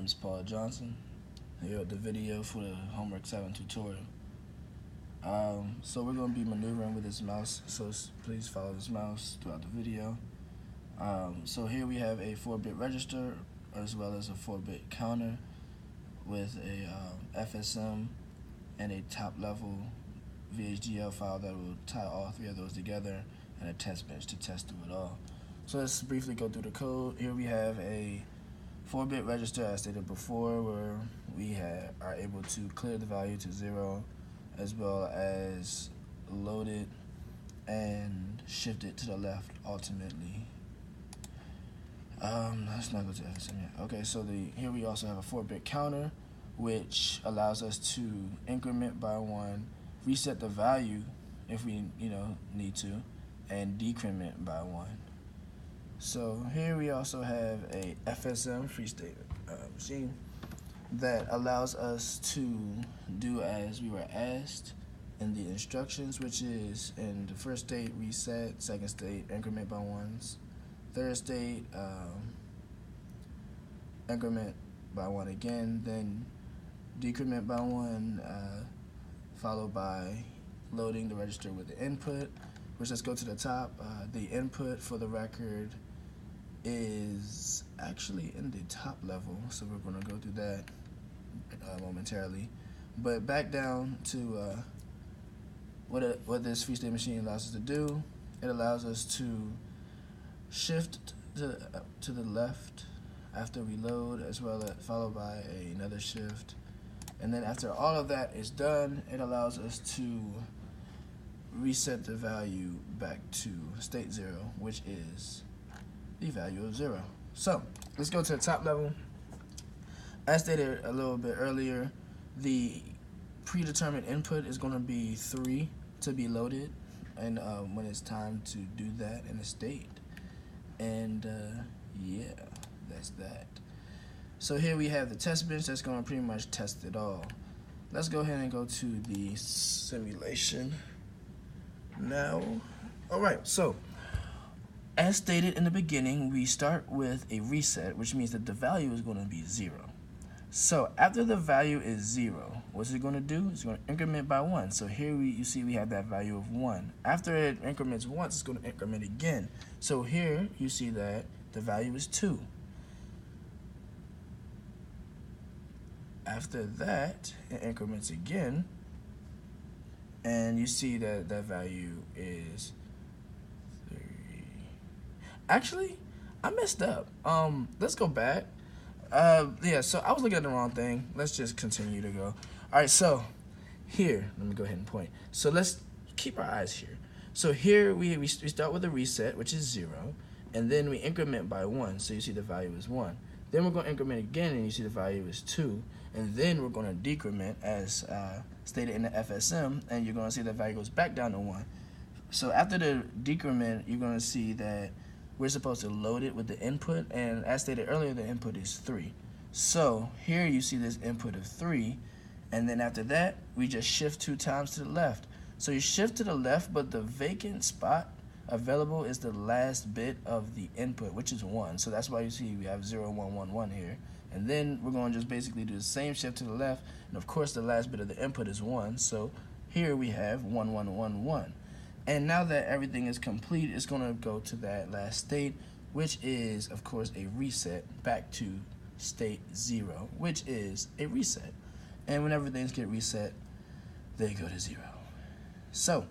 is Paul Johnson, here with the video for the Hw7 tutorial. So we're going to be maneuvering with this mouse, so please follow this mouse throughout the video. So here we have a 4-bit register as well as a 4-bit counter with a FSM and a top-level VHDL file that will tie all three of those together and a test bench to test through it all. So let's briefly go through the code. Here we have a 4-bit register, as stated before, where we are able to clear the value to 0 as well as load it and shift it to the left ultimately. Let's not go to FSM yet. Okay, so here we also have a 4-bit counter, which allows us to increment by 1, reset the value if we need to, and decrement by 1. So here we also have a FSM free state machine that allows us to do as we were asked in the instructions, which is in the first state reset, second state increment by 1s, third state increment by 1 again, then decrement by 1, followed by loading the register with the input, which, let's go to the top. The input, for the record, is actually in the top level, so we're going to go through that momentarily. But back down to what this free state machine allows us to do. It allows us to shift to the left after we load, as well as followed by another shift. And then after all of that is done, it allows us to reset the value back to state 0, which is the value of 0. So let's go to the top level. As stated a little bit earlier, the predetermined input is going to be 3 to be loaded, and when it's time to do that in a state. And yeah, that's that. So here we have the test bench that's going to pretty much test it all. Let's go ahead and go to the simulation now. Alright, so as stated in the beginning, we start with a reset, which means that the value is going to be 0. So after the value is 0, what's it going to do? It's going to increment by 1. So here you see we have that value of 1. After it increments once, it's going to increment again. So here you see that the value is 2. After that, it increments again, and you see that that value is 3. Actually, I messed up. Let's go back. Yeah, so I was looking at the wrong thing. Let's just continue to go. All right, so here, let me go ahead and point. So let's keep our eyes here. So here we start with a reset, which is 0, and then we increment by 1. So you see the value is 1. Then we're going to increment again, and you see the value is 2. And then we're going to decrement, as stated in the FSM, and you're going to see that value goes back down to 1. So after the decrement, you're going to see that we're supposed to load it with the input, and as stated earlier, the input is 3. So here you see this input of 3, and then after that, we just shift 2 times to the left. So you shift to the left, but the vacant spot available is the last bit of the input, which is 1. So that's why you see we have 0, 1, 1, 1 here. And then we're going to just basically do the same shift to the left, and of course the last bit of the input is 1. So here we have 1, 1, 1, 1. And now that everything is complete, it's going to go to that last state, which is, of course, a reset back to state 0, which is a reset. And whenever things get reset, they go to 0. So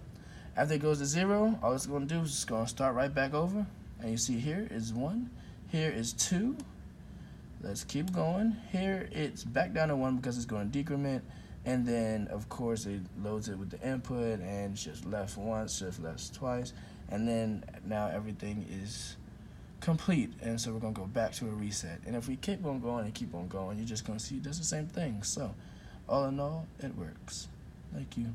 after it goes to 0, all it's going to do is it's going to start right back over. And you see here is 1, here is 2. Let's keep going. Here it's back down to 1 because it's going to decrement. And then, of course, it loads it with the input and shifts left once, shifts left twice. And then now everything is complete. And so we're going to go back to a reset. And if we keep on going and keep on going, you're just going to see it does the same thing. So all in all, it works. Thank you.